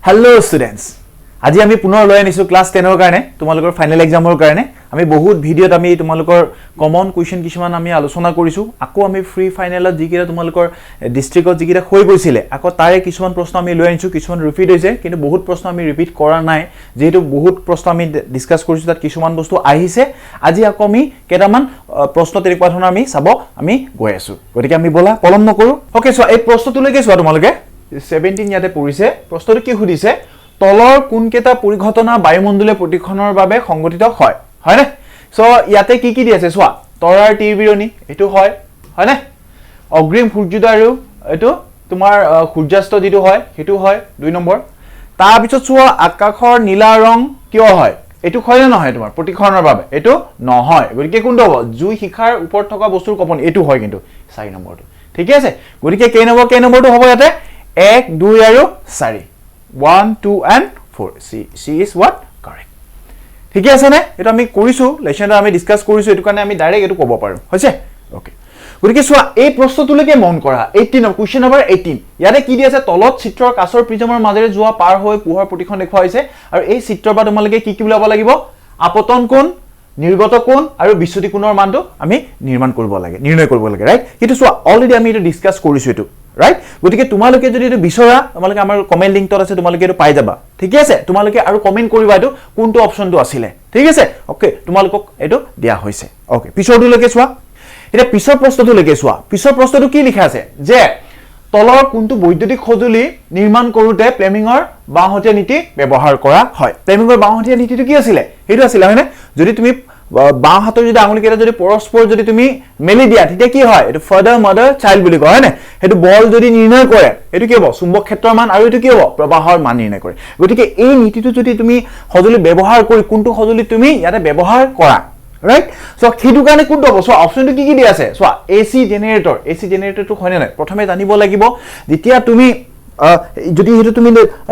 Hello students. আজি আমি পুনৰ লৈ আনিছো ক্লাস 10 ৰ কাৰণে তোমালোকৰ ফাইনাল এক্সামৰ কাৰণে আমি বহুত ভিডিওত আমি তোমালোকৰ কমন কোৱেশ্চন কিছুমান আমি আলোচনা কৰিছো আকৌ আমি ফ্ৰী ফাইনালত যিকিটা তোমালোকৰ ডিস্ট্ৰিক্টত যিকিটা হৈ গৈছিলে আকৌ তাৰে কিছুমান প্ৰশ্ন আমি লৈ আনিছো কিছুমান ৰিপিট হৈছে কিন্তু বহুত প্ৰশ্ন আমি ৰিপিট কৰা নাই যেহেতু বহুত প্ৰশ্ন আমি ডিসকাস কৰিছো তাত কিছুমান বস্তু আহিছে আজি আকৌ আমি কেটামান প্ৰশ্ন তেনেকুৱা ধৰণৰ আমি চাব আমি গৈ আছো গতিকে আমি বলা পলম নকৰো ওকে সো এই প্ৰশ্নটোলৈকে চোৱা তোমালোকে 17 ইয়াতে পৰিছে প্ৰশ্নটো কি সুধিছে তলৰ কোনকেটা পৰিঘটনা বায়ুমণ্ডলীয় প্ৰতিখনৰ বাবে সংগঠিত হয় হয়নে সো ইয়াতে কি কি দিছে চোৱা তৰাৰ তীৰবিৰণী এটো হয় হয়নে অগ্ৰিম সূৰ্যোদয় আৰু এটো তোমাৰ সূৰ্যাস্ত যেটো হয় হেতু হয় 2 নম্বৰ তাৰ পিছত চোৱা আকাশৰ নীলা ৰং কিয় হয় এটো হয় না নহয় তোমাৰ প্ৰতিখনৰ বাবে এটো নহয় গতিকে কোনটো হ'ব জুই শিখাৰ ওপৰত থকা বস্তুৰ কপন এটো হয় কিন্তু 4 নম্বৰটো ঠিক আছে গতিকে কেই নম্বৰটো হ'ব ইয়াতে 1 2 আৰু 4 1 2 and 4 C is what correct ঠিক আছে না এটা আমি কৰিছো লেসনটা আমি ডিসকাস কৰিছো এটো কাৰণে আমি ডাইৰেক্ট এটো ক'ব পাৰো হৈছে ওকে গতিকে সোৱা এই প্ৰশ্নটোলৈকে মন কৰা 18 কোৱেশ্চন নম্বৰ 18 ইয়াতে কি দি আছে তলত চিত্ৰৰ কাছৰ প্ৰিজমৰ মাজেৰে যোৱা পাৰ হৈ পোহৰ প্ৰতিখন দেখুৱা হৈছে আৰু এই চিত্ৰৰ পৰা তোমালোকে কি কি বুলাব লাগিব আপতন কোণ নিৰ্গত কোণ আৰু বিচ্যুতি কোণৰ মানটো আমি নিৰ্মাণ কৰিব লাগে নিৰ্ণয় কৰিব লাগে ৰাইট কিন্তু সোৱা অলৰেডি আমি এটো ডিসকাস কৰিছো এটো right গতিকে তোমালোকে যদি এটো বিচৰা তোমালোকে আমাৰ কমেন্ট লিংকত আছে তোমালোকে এটো পাই যাবা ঠিক আছে তোমালোকে আৰু কমেন্ট কৰিবা এটো কোনটো অপচনটো আছিল ঠিক আছে ওকে তোমালোকক এটো দিয়া হৈছে ওকে পিছৰটোলৈকে চোৱা এটা পিছৰ প্ৰশ্নটোলৈকে চোৱা পিছৰ প্ৰশ্নটো কি লিখা আছে যে তলৰ কোনটো বৈদ্যুতিক সঁজুলি নিৰ্মাণ কৰোতে প্লেমিঙৰ বাঁহতীয়া নীতি ব্যৱহাৰ কৰা হয় প্লেমিঙৰ বাঁহতীয়া নীতিটো কি আছিল হেতু আছিল হয়নে যদি তুমি বাঁ হাতৰ যদি আঙুলি কেটা যদি পৰস্পৰ যদি তুমি মেলি দিয়া তেতিয়া কি হয় এটো ফাদাৰ মাদাৰ চাইল্ড বুলি কয় হয়নে হেতু বল যদি নিৰ্ণয় কৰে এটো কি হ'ব চুম্বক ক্ষেত্ৰৰ মান আৰু এটো কি হ'ব প্ৰবাহৰ মান নিৰ্ণয় কৰে গতিকে এই নীতিটো যদি তুমি সঁজুলি ব্যৱহাৰ কৰি কোনটো সঁজুলি তুমি ইয়াতে ব্যৱহাৰ কৰা ৰাইট সো হেতু কাৰণে কোনটো হ'ব সো অপচনটো কি দি আছে সো এসি জেনাৰেটৰটো হয় নাই প্ৰথমে জানিব লাগিব যেতিয়া তুমি যদি হেতু তুমি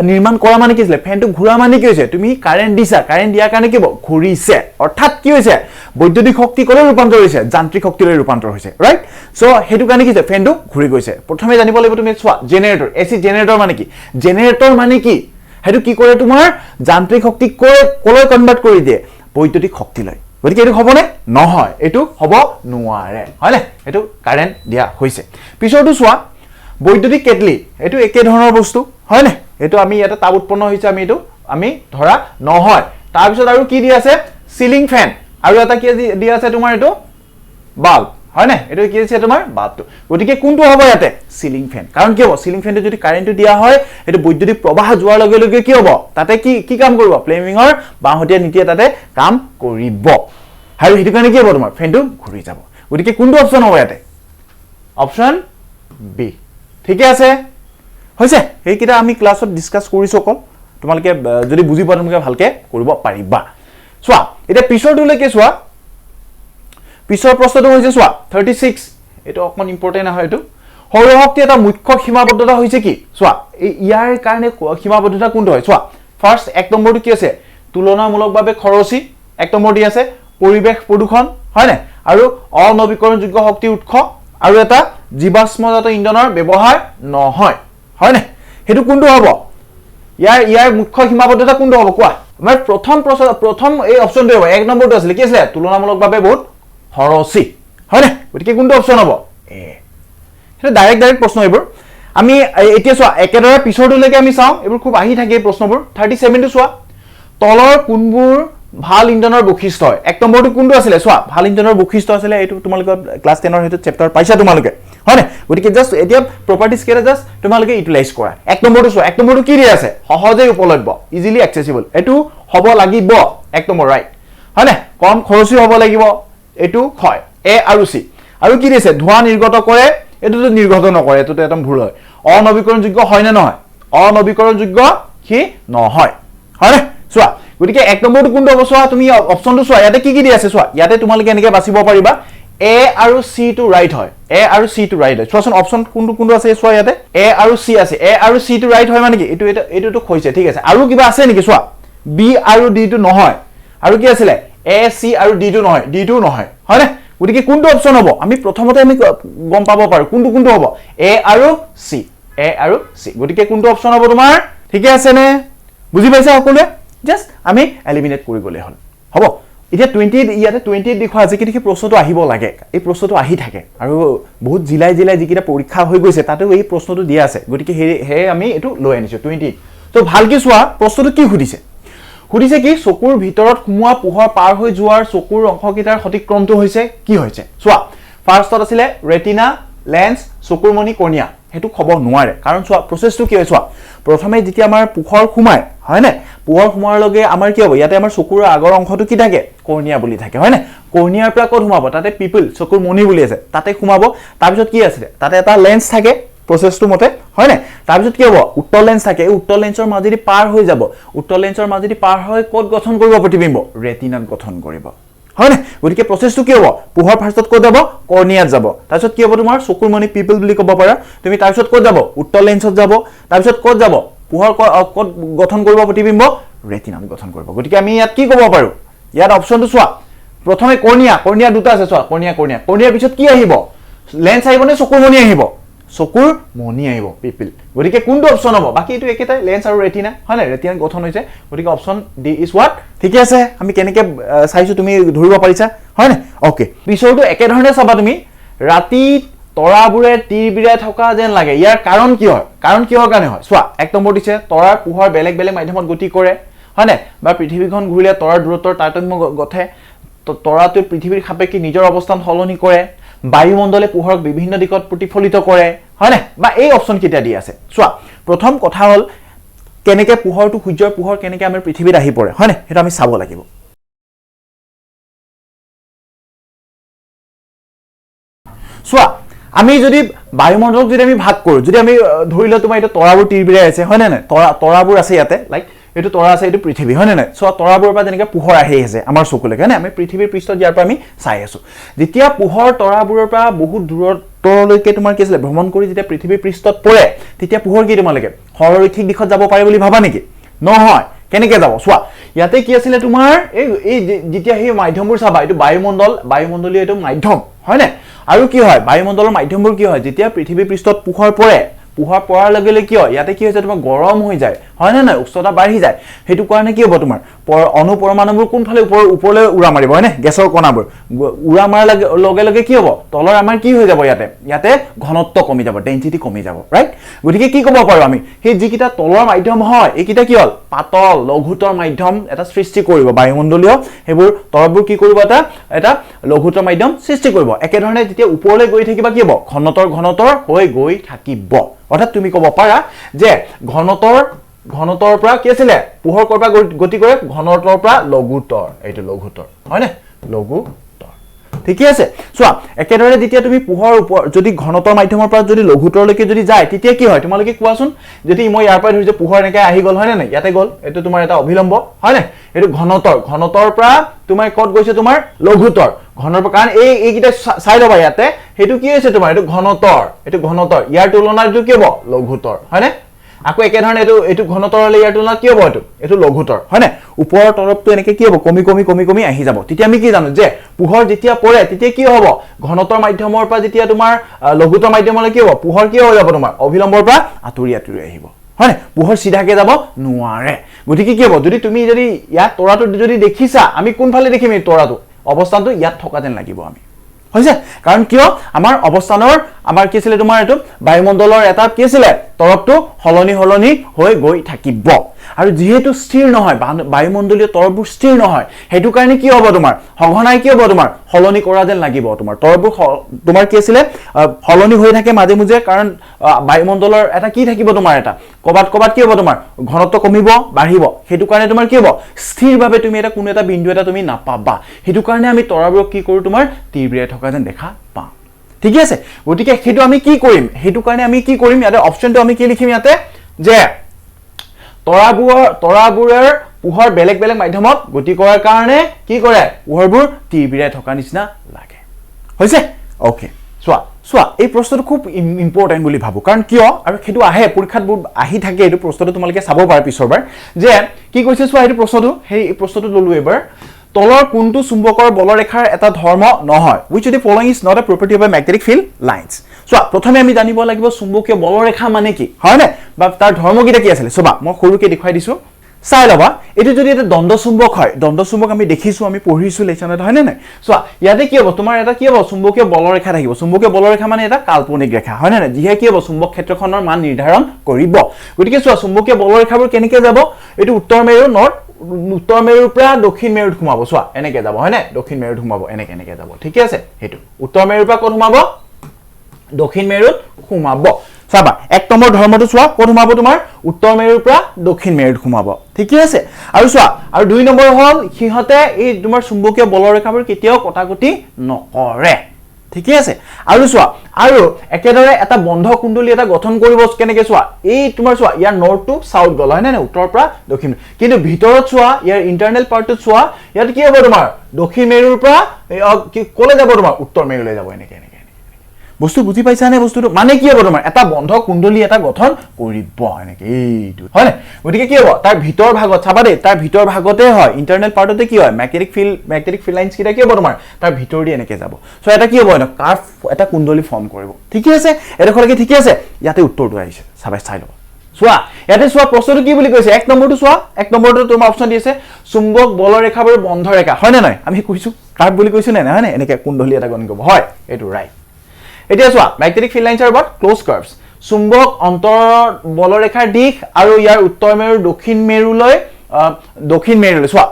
নিৰ্মাণ কৰা মানে কি আছিল ফেনটো ঘুৰা মানে কি হৈছে তুমি কাৰেন্ট দিছা কাৰেন্ট দিয়াৰ কাৰণে কি হ'ব ঘুৰিছে অৰ্থাৎ কি হৈছে বৈদ্যুতিক শক্তি কলৈ ৰূপান্তৰ হৈছে যান্ত্ৰিক শক্তিলৈ ৰূপান্তৰ হৈছে ৰাইট সো হেতু কাৰণে কি হৈছে ফেনটো ঘুৰি গৈছে প্ৰথমে জানিব লাগিব তুমি চোৱা জেনাৰেটৰ এসি জেনাৰেটৰ মানে কি হেতু কি কৰে তোমাৰ যান্ত্ৰিক শক্তি কলৈ কনভাৰ্ট কৰি দিয়ে বৈদ্যুতিক শক্তিলৈ গতিকে এটো হ'বনে নহয় এটো হ'ব নোৱাৰে হয়নে এটো কাৰেন্ট দিয়া হৈছে পিছৰটো চোৱা বৈদ্যুতিক কেটলি এটো একে ধৰণৰ বস্তু হয় না এটো আমি ইয়াতে তাপ উৎপন্ন হৈছে আমি ধৰা নহয় তাৰ পিছত আৰু কি দি আছে সিলিং ফ্যান আৰু এটা কি দি আছে তোমাৰ এটো বাল্ব হয় না এটো কি আছে তোমাৰ বাল্বটো গতিকে কোনটো হ'ব ইয়াতে সিলিং ফ্যান কাৰণ কি হ'ব সিলিং ফ্যানটো যদি কাৰেন্টটো দিয়া হয় এটো বৈদ্যুতিক প্ৰবাহ যোৱাৰ লগে লগে কি হ'ব তাতে কি কাম কৰিব প্লেমিঙৰ বাঁহতীয়া নীতিয়ে তাতে কাম কৰিব আৰু হেতু কাৰণে কি হ'ব তোমাৰ ফ্যানটো ঘূৰি যাব গতিকে কোনটো অপচন হ'ব ইয়াতে অপচন বি ঠিক আছে হৈছে এইকিটা আমি ক্লাছত ডিসকাস কৰিছো অকল তোমালোকে যদি বুজি পোৱা তোমালোকে ভালকে কৰিব পাৰিবা চোৱা এটা পিছৰটোলৈকে চোৱা পিছৰ প্ৰশ্নটো হৈছে চোৱা 36 এটো অকমান ইম্পৰ্টেন্ট হয় এটো সৌৰশক্তি এটা মুখ্য সীমাবদ্ধতা হৈছে কি চোৱা ইয়াৰ কাৰণে সীমাবদ্ধতা কোনটো হয় চোৱা ফাৰ্স্ট এক নম্বৰটো কি আছে তুলনামূলকভাৱে খৰচী এক নম্বৰ দি আছে পৰিবেশ প্ৰদূষণ হয় না আৰু অনৱীকৰণযোগ্য শক্তি উৎস আৰু এটা জীৱাশ্মজাত ইন্ধনৰ ব্যৱহাৰ নহয় হয় না হেতু কোনটো হ'ব ইয়াৰ মুখ্য সীমাবদ্ধতা কোনটো হ'ব কোৱা আমাৰ প্ৰথম এই অপচনটো হ'ব এক নম্বৰটো আছিল কি আছিল তুলনামূলকভাৱে বহুত খৰচী হয় না গতিকে কোনটো অপচন হ'ব এ হেতু ডাইৰেক্ট প্ৰশ্ন এইবোৰ আমি এতিয়া চোৱা একেদৰে পিছৰটোলৈকে আমি চাও এইবোৰ খুব আহি থাকে এই প্ৰশ্নবোৰ 37 টো চোৱা তলৰ কোনবোৰ ভাল ইন্ধনৰ বৈশিষ্ট্য হয় এক নম্বৰটো কোনটো আছিল চোৱা ভাল ইন্ধনৰ বৈশিষ্ট্য আছিল এটো তোমালোকৰ ক্লাস 10 ৰ হেতু চেপ্টাৰ পাইছা তোমালোকে হয়নে গতিকে জাস্ট এতিয়া প্ৰপাৰ্টিজ কেটা জাস্ট তোমালোকে ইউটিলাইজ কৰা এক নম্বৰটো চোৱা এক নম্বৰটো কি দি আছে সহজে উপলব্ধ ইজিলি অ্যাক্সেসিবল এটো হ'ব লাগিব এক নম্বৰ ৰাইট হয়নে কম খৰচী হ'ব লাগিব এটো হয় এ আৰু সি আৰু কি দিছে ধোঁৱা নিৰ্গত কৰে এটোটো নিৰ্গত নকৰে এটোটো একদম ভুল হয় অনৱীকৰণযোগ্য হয় না নহয় অনৱীকৰণযোগ্য কি নহয় হয়নে চোৱা গতিকে এক নম্বৰটো কোনটো হ'ব চোৱা তুমি অপচনটো চোৱা ইয়াতে কি দি আছে চোৱা ইয়াতে তোমালোকে এনেকৈ বাছিব পাৰিবা এ আৰু সি টু ৰাইট হয় এ আৰু সি টু ৰাইট হয় চোৱাচোন অপচন কোনটো আছে চোৱা ইয়াতে এ আৰু সি আছে এ আৰু সি টু ৰাইট হয় মানে কি এটোটো হৈছে ঠিক আছে আৰু কিবা আছে নেকি চোৱা বি আৰু ডি টু নহয় আৰু কি আছিল এ সি আৰু ডি টু নহয় ডি টু নহয় হয়নে গতিকে কোনটো অপচন হ'ব আমি প্ৰথমতে আমি গম পাব পাৰো কোনটো হ'ব এ আৰু সি গতিকে কোনটো অপচন হ'ব তোমাৰ ঠিকে আছে নে বুজি পাইছা সকলোৱে জাস্ট আমি এলিমিনেট কৰি গলে হল হ'ব এতিয়া 20 ইয়াতে 28 দেখুৱা আছে কি প্ৰশ্নটো আহিব লাগে এই প্ৰশ্নটো আহি থাকে আৰু বহুত জিলাই যিকিটা পৰীক্ষা হৈ গৈছে তাতেও এই প্ৰশ্নটো দিয়া আছে গতিকে হে আমি এটো লৈ আনিছো 28 তো ভালকে চোৱা প্ৰশ্নটো কি সুধিছে কি চকুৰ ভিতৰত সোমোৱা পোহৰ পাৰ হৈ যোৱাৰ চকুৰ অংশকিটাৰ সঠিক ক্ৰমটো হৈছে কি হৈছে চোৱা ফাৰ্ষ্টত আছিল ৰেটিনা লেন্স চকুৰ মণি কৰ্নিয়া হেতু খবৰ নোৱাৰে কাৰণ চোৱা প্ৰসেসটো কি হয় চোৱা প্ৰথমে যেতিয়া আমাৰ পোহৰ সোমায় হয় না পোহৰ সোমাৰ লগে আমাৰ কি হ'ব ইয়াতে আমাৰ চকুৰ আগৰ অংশটো কি থাকে কৰ্নিয়া বুলি থাকে হয় না কৰ্নিয়াৰ পৰা ক'ত সোমাব তাতে পিপল চকুৰ মণি বুলি আছে তাতে সোমাব তাৰ পিছত কি আছে তাতে এটা লেন্স থাকে প্ৰসেসটো মতে হয় না তাৰ পিছত কি হ'ব উত্তৰ লেন্স থাকে এই উত্তৰ লেন্সৰ মাজেদি পাৰ হৈ যাব উত্তৰ লেন্সৰ মাজেদি পাৰ হৈ ক'ত গঠন কৰিব প্ৰতিবিম্ব ৰেটিনাত গঠন কৰিব হয় না গতিকে প্ৰসেসটো কি হ'ব পোহৰ ফাৰ্ষ্টত ক'ত যাব কৰ্নিয়াত যাব তাৰপিছত কি হ'ব তোমাৰ চকুৰ মণি পিপল বুলি ক'ব পাৰা তুমি তাৰপিছত ক'ত যাব উত্তৰ লেন্সত যাব তাৰপিছত ক'ত যাব পোহৰ ক'ত গঠন কৰিব প্ৰতিবিম্ব ৰেটিনাত গঠন কৰিব গতিকে আমি ইয়াত কি ক'ব পাৰো ইয়াত অপচনটো চোৱা প্ৰথমে কৰ্নিয়া দুটা আছে চোৱা কৰ্নিয়াৰ পিছত কি আহিব লেন্স আহিব নে চকুৰ মণি আহিব চকুৰ মণি আহিব পিপল গতিকে কোনটো অপচন হ'ব বাকি এটো একেটাই লেন্স আৰু ৰেটিনা হয় না ৰেটিনা গঠন হৈছে গতিকে অপচন ডি ইজ হোৱাট ঠিক আছে আমি কেনেকে চাইছো তুমি ধৰিব পাৰিছা হয় না ওকে পিছৰটো একে ধৰণে চাবা তুমি ৰাতি তৰাবোৰে তীৰবিৰাই থকা যেন লাগে ইয়াৰ কাৰণ কিহৰ কাৰণে হয় চোৱা এক নম্বৰ দিছে তৰাৰ পোহৰ বেলেগ মাধ্যমত গতি কৰে হয় না বা পৃথিৱীখন ঘূৰিলে তৰাৰ দূৰত্বৰ তাৰতম্য গঠে তৰাটোৰ পৃথিৱীৰ সাপেক্ষে নিজৰ অৱস্থান সলনি কৰে বায়ুমণ্ডলে পোহৰক বিভিন্ন দিশত প্ৰতিফলিত কৰে হয় না বা এই অপচন কিটা দি আছে চোৱা প্ৰথম কথা হল কেনেকে পোহৰটো সূৰ্যৰ পোহৰ কেনেকে আমাৰ পৃথিৱীত আহি পৰে হয় না এটা আমি চাব লাগিব চোৱা আমি যদি বায়ুমণ্ডলক যদি আমি ভাগ কৰো যদি আমি ধৰিলে তোমাৰ এটা তৰাবোৰ তীৰবিৰাই আছে হয় না তৰাবোৰ আছে ইয়াতে লাইক এটো তৰা আছে এটো পৃথিৱী হয় না সো তৰাবোৰ পৰা যেনেকে পোহৰ আহি আছে আমাৰ চকুলৈকে হয় না আমি পৃথিৱীৰ পৃষ্ঠত ইয়াৰ পৰা আমি চাই আছো যেতিয়া পোহৰ তৰাবোৰৰ পৰা বহুত দূৰত্বলৈকে তোমাৰ কি আছে ভ্ৰমণ কৰি যেতিয়া পৃথিৱীৰ পৃষ্ঠত পৰে তেতিয়া পোহৰ কি তোমালৈকে সৰলৰৈখিক দিশত যাব পাৰে বুলি ভাবা নেকি নহয় কেনেকে যাব চোৱা ইয়াতে কি আছিল তোমাৰ এই যেতিয়া এই মাধ্যমবোৰ চাবা এটো বায়ুমণ্ডলীয় এটো মাধ্যম হয় না আৰু কি হয় বায়ুমণ্ডলৰ মাধ্যমবোৰ কি হয় যেতিয়া পৃথিৱীৰ পৃষ্ঠত পোহৰ পৰাৰ লগে লগে কি হয় ইয়াতে কি হৈছে তোমাৰ গৰম হৈ যায় হয় না উষ্ণতা বাঢ়ি যায় হেতু কাৰণে কি হ'ব তোমাৰ অণু পৰমাণুবোৰ কোনফালে ওপৰলৈ উৰা মাৰিব হয় না গেছৰ কণাবোৰ উৰা মাৰাৰ লগে লগে কি হ'ব তলৰ আমাৰ কি হৈ যাব ইয়াতে ঘনত্ব কমি যাব ডেনসিটি কমি যাব ৰাইট গতিকে কি ক'ব পাৰো আমি সেই যিকিটা তলৰ মাধ্যম হয় এইকিটা কি হল পাতল লঘুতৰ মাধ্যম এটা সৃষ্টি কৰিব বায়ুমণ্ডলীয় হেবোৰ তৰবোৰ কি কৰিব এটা লঘুতৰ মাধ্যম সৃষ্টি কৰিব একে ধৰণে যেতিয়া ওপৰলৈ গৈ থাকিবা কি হ'ব ঘনতৰ হৈ গৈ থাকিব অৰ্থাৎ তুমি ক'ব পাৰা যে ঘনতৰ পৰা কি আছিল পোহৰ কৰবা গতি কৰে ঘনতৰ পৰা লঘুতৰ এইটো লঘুতৰ হয় না লঘুতৰ ঠিক আছে চোৱা একেদৰে যেতিয়া তুমি পোহৰ যদি ঘনতৰ মাধ্যমৰ পৰা যদি লঘুতৰলৈকে যদি যায় তেতিয়া কি হয় তোমালোকে কোৱাচোন যদি মই ইয়াৰ পৰা ধৰিছো পোহৰ এনেকৈ আহি গল হয় না ইয়াতে গল এটো তোমাৰ এটা অভিলম্ব হয় না এটো ঘনতৰ পৰা তোমাৰ কত গৈছে তোমাৰ লঘুতৰ ঘনৰ কাৰণ এইকিটা চাই লবা ইয়াতে হেতু কি হৈছে তোমাৰ এটো ঘনতৰ ইয়াৰ তুলনাত এটো কি হ'ব লঘুতৰ হয় না আকৌ একে ধৰণে এটো ঘনতৰলে ইয়াৰ তুলনাত কি হ'ব এটো লঘুতৰ হয় না ওপৰৰ তৰফটো এনেকৈ কি হ'ব কমি আহি যাব তেতিয়া আমি কি জানো যে পোহৰ যেতিয়া পৰে তেতিয়া কি হ'ব ঘনতৰ মাধ্যমৰ পৰা যেতিয়া তোমাৰ লঘুতৰ মাধ্যমলৈ কি হ'ব পোহৰ কি হৈ যাব তোমাৰ অভিলম্বৰ পৰা আঁতৰি আহিব হয় না পোহৰ সিধাকে যাব নোৱাৰে গতিকে কি হ'ব তুমি ইয়াত তৰাটো যদি দেখিছা আমি কোনফালে দেখিম এই তৰাটো অৱস্থানটো ইয়াত থকা যেন লাগিব আমি হৈছে কাৰণ কিয় আমাৰ অৱস্থানৰ আমাৰ কি আছিল তোমাৰ এটো বায়ুমণ্ডলৰ এটা কি আছিল তৰফটো হলনি হৈ গৈ থাকিব আৰু যেহেতু স্থিৰ নহয় বায়ুমণ্ডলীয় তৰফবোৰ স্থিৰ নহয় হেতু কাৰণে কি হ'ব তোমাৰ হঘনাই কি হ'ব তোমাৰ হলনি কৰা যেন লাগিব তোমাৰ তৰফবোৰ তোমাৰ কি আছিল হলনি হৈ থাকে মাজে মাজে কাৰণ বায়ুমণ্ডলৰ এটা কি থাকিব তোমাৰ এটা কবাত কি হ'ব তোমাৰ ঘনত্ব কমিব বাঢ়িব হেতু কাৰণে তোমাৰ কি হ'ব স্থিৰভাৱে তুমি এটা কোনো এটা বিন্দু এটা তুমি নাপাবা হেতু কাৰণে আমি তৰাবোৰক কি কৰো তোমাৰ তীৰবিৰাই থকা যেন দেখা পাম ঠিক আছে গতিকে হেতু আমি কি কৰিম হেতু কাৰণে আমি কি কৰিম ইয়াতে অপচনটো আমি কি লিখিম ইয়াতে যে তৰাবোৰৰ পোহৰ বেলেগ মাধ্যমত গতি কৰাৰ কাৰণে কি কৰে পোহৰবোৰ তীৰবিৰাই থকা নিচিনা লাগে হৈছে ওকে চোৱা এই প্ৰশ্নটো খুব ইম্পৰ্টেন্ট বুলি ভাবো কাৰণ কিয় আৰু হেতু আহে পৰীক্ষাত বহুত আহি থাকে এই প্ৰশ্নটো তোমালোকে চাব পাৰা পিছৰবাৰ যে কি কৈছে চোৱা এই প্ৰশ্নটো ললো এবাৰ তলৰ কোনটো চুম্বকৰ বলৰেখাৰ এটা ধৰ্ম নহয় which of the following is not a property of a magnetic field lines চোৱা প্ৰথমে আমি জানিব লাগিব চুম্বকীয় বলৰেখা মানে কি হয় না বা তাৰ ধৰ্ম কিটা কি আছিল চোৱা মই সৰুকে দেখাই দিছো চাই লবা এটো যদি এটা দ্বন্দ্ব চুম্বক হয় দ্বন্দ্ব চুম্বক আমি দেখিছো আমি পঢ়িছো লেচনত হয় না চোৱা ইয়াতে কি হ'ব তোমাৰ এটা কি হ'ব চুম্বকীয় বলৰেখা থাকিব চুম্বকীয় বলৰেখা মানে এটা কাল্পনিক ৰেখা হয় না যিহে কি হ'ব চুম্বক ক্ষেত্ৰখনৰ মান নিৰ্ধাৰণ কৰিব গতিকে চোৱা চুম্বকীয় বলৰেখাবোৰ কেনেকৈ যাব এটো উত্তৰ মেৰু নৰ্থ উত্তৰ মেৰুৰ পৰা দক্ষিণ মেৰুত ঘুমাব চোৱা এনেকৈ যাব হয় না দক্ষিণ মেৰুত ঘুমাব এনেকৈ যাব ঠিক আছে হেতু উত্তৰ মেৰুৰ পৰা ক'ত ঘুমাব দক্ষিণ মেৰুত ঘুমাব চাবা এক নম্বৰ ধৰ্মটো চোৱা ক'ত ঘুমাব তোমাৰ উত্তৰ মেৰুৰ পৰা দক্ষিণ মেৰুত ঘুমাব ঠিক আছে আৰু চোৱা আৰু দুই নম্বৰ হ'ল হিহতে এই তোমাৰ চুম্বকীয় বলৰেখাবোৰ কেতিয়াও কটাকটি নকৰে ঠিক আছে আৰু চোৱা আৰু একেদৰে এটা বন্ধ কুণ্ডলী এটা গঠন কৰিব কেনেকৈ চোৱা এই তোমাৰ চোৱা ইয়াৰ নৰ্থ টু সাউথ গল হয় না উত্তৰ পৰা দক্ষিণ কিন্তু ভিতৰত চোৱা ইয়াৰ ইন্টাৰনেল পাৰ্টটো চোৱা ইয়াত কি হ'ব তোমাৰ দক্ষিণ মেৰুৰ পৰা ক'লে যাব তোমাৰ উত্তৰ মেৰুলৈ যাব এনেকৈ বস্তু বুজি পাইছা নে বস্তুটো মানে কি হ'ব তোমাৰ এটা বন্ধ কুণ্ডলী এটা গঠন কৰিব এনেকৈ এইটো হয় না গতিকে কি হ'ব তাৰ ভিতৰ ভাগত চাবা দে তাৰ ভিতৰ ভাগতে হয় ইন্টাৰনেল পাৰ্টতে কি হয় ম্যাগনেটিক ফিল্ড লাইনছ কিটা কি হ'ব তোমাৰ তাৰ ভিতৰ দি এনেকৈ যাব সো এটা কি হ'ব এটা কাৰ্ভ এটা কুণ্ডলী ফৰ্ম কৰিব ঠিক আছে এডখৰলৈকে ঠিক আছে ইয়াতে উত্তৰটো আহিছে চাবাই চাই লবা চোৱা ইয়াতে চোৱা প্ৰশ্নটো কি বুলি কৈছে এক নম্বৰটো চোৱা এক নম্বৰটো তোমাৰ অপচন দিছে চুম্বক বলৰেখাবোৰ বন্ধ ৰেখা হয় না নহয় আমি কৈছো কাৰ্ভ বুলি কৈছো না হয় না এনেকৈ কুণ্ডলী এটা গঠন কৰিব হয় এটো ৰাইট এতিয়া চোৱা magnetic field lines are what close curves চুম্বক অন্তৰৰ বলৰেখাৰ দিশ আৰু ইয়াৰ উত্তৰ মেৰু দক্ষিণ মেৰুলৈ চোৱা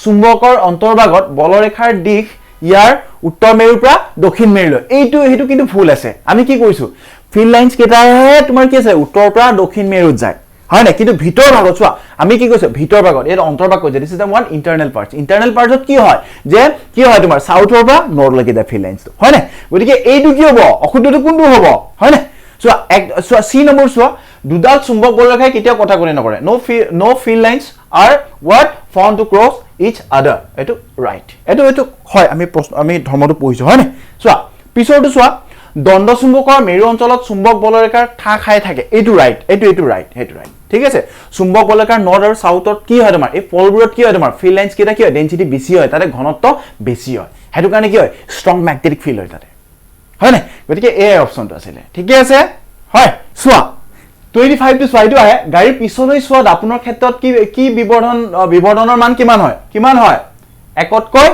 চুম্বকৰ অন্তৰ্ভাগত বলৰেখাৰ দিশ ইয়াৰ উত্তৰ মেৰুৰ পৰা দক্ষিণ মেৰুলৈ এইটো কিন্তু ভুল আছে আমি কি কৰিছো ফিল্ড লাইনছ কেটাহে তোমাৰ কি আছে উত্তৰ পৰা দক্ষিণ মেৰুত যায় হয় না কিন্তু ভিতৰ ভাগত চোৱা আমি কি কৈছো ভিতৰ ভাগত এৰ অন্তৰ্ভাগ কৈছে this is the one internal পাৰ্টত কি হয় তোমাৰ সাউথৰ পৰা নৰ্থ লৈকে দা ফিল্ড লাইনছ হয় না গতিকে এইটো কি হ'ব অশুদ্ধটো কোনটো হ'ব হয় না চোৱা সি নম্বৰ চোৱা দুডাল চুম্বক বলৰেখাই কেতিয়াও কথা কোনে নকৰে no field lines are what formed to cross each other এটো ৰাইট এটো হয় আমি ধৰ্মটো পঢ়িছো হয় না চোৱা পিছৰটো চোৱা দ্বন্দ্ব চুম্বকৰ মেৰু অঞ্চলত চুম্বক বলৰেখাৰ ঠা খাই থাকে এইটো ৰাইট এইটো ৰাইট ঠিক আছে চুম্বক বলৰেখাৰ নৰ্থ আৰু সাউথত কি হয় তোমাৰ এই পলবোৰত কি হয় তোমাৰ ফিল্ড লাইনছ কিটা কি হয় ডেনসিটি বেছি হয় তাতে ঘনত্ব বেছি হয় হেতু কাৰণে কি হয় ষ্ট্ৰং ম্যাগনেটিক ফিল্ড হয় তাতে হয় না গতিকে এই অপচনটো আছিল ঠিক আছে হয় চোৱা 25 টু চোৱা এইটো আহে গাড়ীৰ পিছলৈ চোৱা দাপনৰ ক্ষেত্ৰত কি বিবৰ্ধনৰ মান কিমান হয় একতকৈ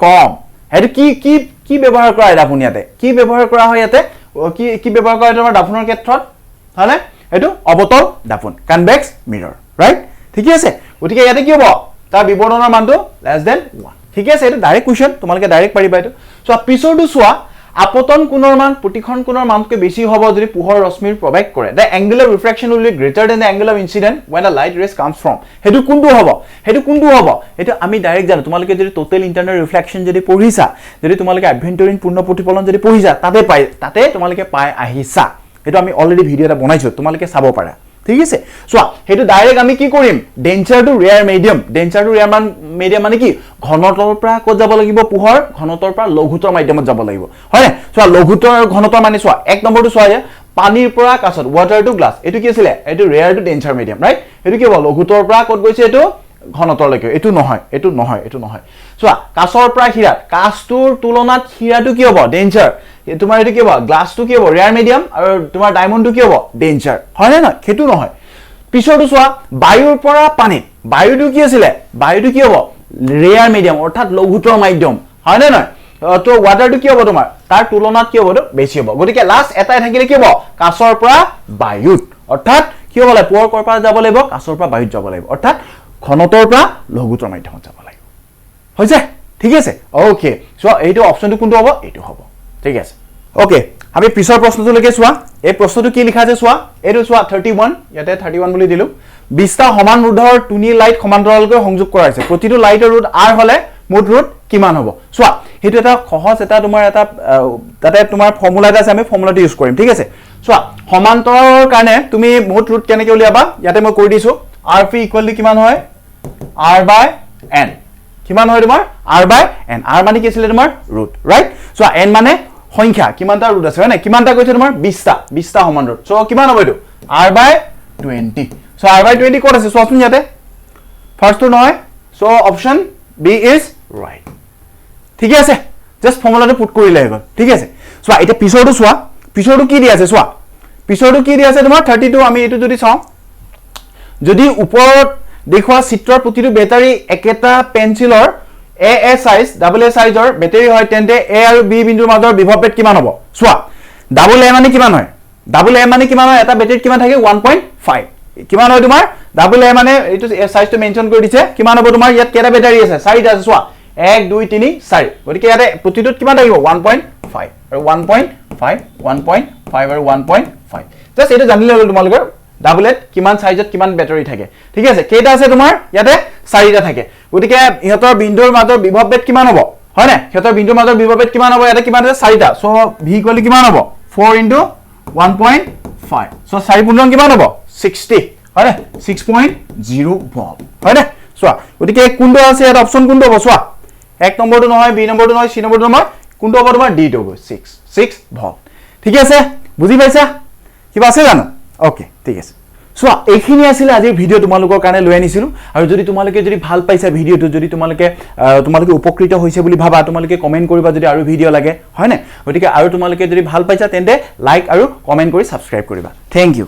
কম হেতু কি ব্যৱহাৰ কৰা হয় দাপন ইয়াতে কি ব্যৱহাৰ কৰা হয় ইয়াতে কি ব্যৱহাৰ কৰা তোমাৰ দাপনৰ ক্ষেত্ৰত হয়নে এটো অবতল দাপন কনভেক্স মিৰৰ ৰাইট ঠিক আছে গতিকে ইয়াতে কি হ'ব তাৰ বিবৰ্ধনৰ মানটো লেছ দেন 1 ঠিক আছে এটো ডাইৰেক্ট কোৱেশ্চন তোমালোকে ডাইৰেক্ট পাৰিবা এটো চোৱা পিছৰটো চোৱা আপতন কোণৰ মান প্ৰতিখন কোণৰ মানতকৈ বেছি হ'ব যদি পোহৰ ৰশ্মিৰ প্ৰৱেশ কৰে the angle of refraction will be greater than the angle of incident when a light rays comes from হেতু কোনটো হ'ব এটো আমি ডাইৰেক্ট জানো তোমালোকে যদি টোটাল ইন্টাৰনাল ৰিফ্লেকশন যদি পঢ়িছা যদি তোমালোকে আভ্যন্তৰীণ পূৰ্ণ প্ৰতিফলন যদি পঢ়িছা তাতে তোমালোকে পাই আহিছা এটো আমি অলৰেডি ভিডিও এটা বনাইছো তোমালোকে চাব পাৰা ঠিক আছে চোৱা হেতু ডাইৰেক্ট আমি কি কৰিম ডেঞ্চাৰ টু ৰেয়াৰ মিডিয়াম মানে কি ঘনত্বৰ পৰা ক'ত যাব লাগিব পোহৰ ঘনত্বৰ পৰা লঘুতৰ মাধ্যমত যাব লাগিব হয় চোৱা লঘুতৰ ঘনত্বৰ মানে চোৱা এক নম্বৰটো চোৱা পানীৰ পৰা কাছত ওয়াটাৰ টু গ্লাছ এটো কি আছিল এটো rare to danger medium right এটো কি হ'ব লঘুতৰ পৰা ক'ত গৈছে এটো ঘনত্বলৈকে এটো নহয় চোৱা কাছৰ পৰা হীৰাত কাছটোৰ তুলনাত হীৰাটো কি হ'ব ডেঞ্চাৰ তোমাৰ এটো কি হ'ব গ্লাছটো কি হ'ব ৰেয়াৰ মিডিয়াম আৰু তোমাৰ ডায়মণ্ডটো কি হ'ব ডেঞ্চাৰ হয় না হেতু নহয় পিছৰটো চোৱা বায়ুৰ পৰা পানী বায়ুটো কি আছিল বায়ুটো কি হ'ব ৰেয়াৰ মিডিয়াম অৰ্থাৎ লঘুতৰ মাধ্যম হয় না নহয় তো ওয়াটাৰটো কি হ'ব তোমাৰ তাৰ তুলনাত কি হ'ব বেছি হ'ব গতিকে লাষ্ট এটাই থাকিলে কি হ'ব কাছৰ পৰা বায়ুত অৰ্থাৎ কি হ'ব লাগে পোহৰ পৰা যাব লাগিব কাছৰ পৰা বায়ুত যাব লাগিব অৰ্থাৎ ঘনত্বৰ পৰা লঘুতৰ মাধ্যমত যাব লাগিব হৈছে ঠিক আছে ওকে সো এইটো অপচনটো কোনটো হ'ব এইটো হ'ব ঠিক আছে ওকে আমি পিছৰ প্ৰশ্নটো লৈকে চোৱা এই প্ৰশ্নটো কি লিখা আছে চোৱা এইটো চোৱা 31 ইয়াতে 31 বুলি দিলো 20টা সমান ৰোধৰ টুনি লাইট সমান্তৰালকৈ সংযোগ কৰা হৈছে প্ৰতিটো লাইটৰ ৰোধ r হলে মুঠ ৰোধ কিমান হ'ব চোৱা হেতু এটা সহজ এটা তোমাৰ এটা তাতে তোমাৰ ফৰ্মুলা এটা আছে আমি ফৰ্মুলাটো ইউজ কৰিম ঠিক আছে চোৱা সমান্তৰালৰ কাৰণে তুমি মুঠ ৰোধ কেনেকৈ উলিয়াবা ইয়াতে মই কৈ দিছো rp ইকুৱেল টু কিমান হয় r/n কিমান হয় তোমাৰ r/n r মানে কি আছিল তোমাৰ ৰোধ ৰাইট চোৱা n মানে সংখ্যা কিমানটা ৰোধ আছে হয় কিমানটা কৈছে তোমাৰ 20টা সমান ৰোধ সো কিমান হ'ব এটো r/20 সো r/20 ক'ত আছে চোৱাচোন ইয়াতে ফাৰ্স্টটো নহয় so option B is right ঠিক আছে জাস্ট ফৰ্মুলাটো পুট কৰিলে হৈ গ'ল ঠিক আছে চোৱা এতিয়া পিছৰটো কি দি আছে চোৱা পিছৰটো কি দি আছে তোমাৰ 32 আমি এইটো যদি চাওঁ যদি ওপৰত দেখুৱা চিত্ৰৰ প্ৰতিটো বেটাৰী একেটা পেন্সিলৰ এ সাইজ ডাবল এ সাইজৰ বেটাৰী হয় তেন্তে এ আৰু বি বিন্দুৰ মাজৰ বিভৱ বেদ কিমান হ'ব চোৱা ডাবল এ মানে কিমান হয় এটা বেটাৰীত কিমান থাকে 1.5 কিমান হয় তোমাৰ ডাবল এ মানে এইটো সাইজটো মেনশন কৰি দিছে কিমান হ'ব তোমাৰ ইয়াত কেটা বেটাৰী আছে চাৰিটা আছে চোৱা 1 2 3 4 গতিকে ইয়াতে প্ৰতিটোত কিমান থাকিব 1.5 আৰু 1.5 আৰু 1.5 জাস্ট এইটো জানিলে হ'ল তোমালোকৰ ডাবল এট কিমান সাইজত কিমান বেটাৰী থাকে ঠিক আছে কেটা আছে তোমাৰ ইয়াতে চাৰিটা থাকে গতিকে ইহতৰ বিন্দুৰ মাজৰ বিভৱ বেদ কিমান হ'ব হয় না ইহতৰ বিন্দুৰ মাজৰ বিভৱ বেদ কিমান হ'ব ইয়াতে কিমান আছে চাৰিটা সো v ইকুৱেল কিমান হ'ব 4 * 1.5 সো 4 গুণন কিমান হ'ব 60 হয় না 6.0 ভোল্ট হয় না চোৱা গতিকে কোনটো আছে ইয়াত অপচন কোনটো হ'ব চোৱা এক নম্বৰটো নহয় বি নম্বৰটো নহয় সি নম্বৰটো নহয় কোনটো হ'ব তোমাৰ ডি টো হ'ব 6 ভোল্ট ঠিক আছে বুজি পাইছা কিবা আছে জানো ওকে ঠিক আছে সো এইখিনি আছিল আজিৰ ভিডিও তোমালোকৰ কাৰণে লৈ আনিছিলো আৰু যদি তোমালোকে যদি ভাল পাইছা ভিডিওটো যদি তোমালোকে উপকৃত হৈছে বুলি ভাবা তোমালোকে কমেন্ট কৰিবা যদি আৰু ভিডিও লাগে হয় না গতিকে আৰু তোমালোকে যদি ভাল পাইছা তেন্তে লাইক আৰু কমেন্ট কৰি সাবস্ক্ৰাইব কৰিবা থ্যাংক ইউ